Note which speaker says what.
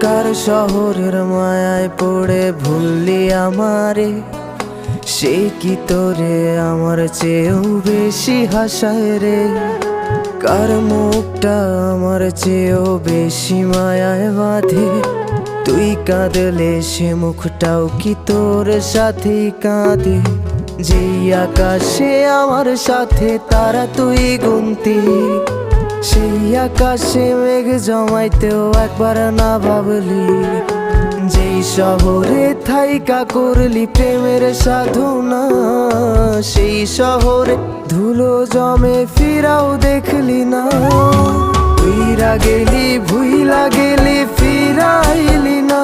Speaker 1: কার শহরের মায়ায় পড়ে ভুললি আমারে, সে কি তোরে আমার চেয়েও বেশি হাসায় রে। কার মুখটা আমার চেয়েও বেশি মায়ায় বাঁধে, তুই কাঁদলে সে মুখটাও কি তোর সাথেই কাঁদে। যেই আকাশে আমার সাথে তারা তুই গুনতি, সেই আকাশে মেঘ জমাইতেও একবার না ভাবলি। যেই শহরে থাইকা করলি প্রেমের সাধনা, সেই শহরে ধুলো জমে ফিরাও দেখলি না। উইরা গেলি ভুইলা গেলি ফিরাইলি না।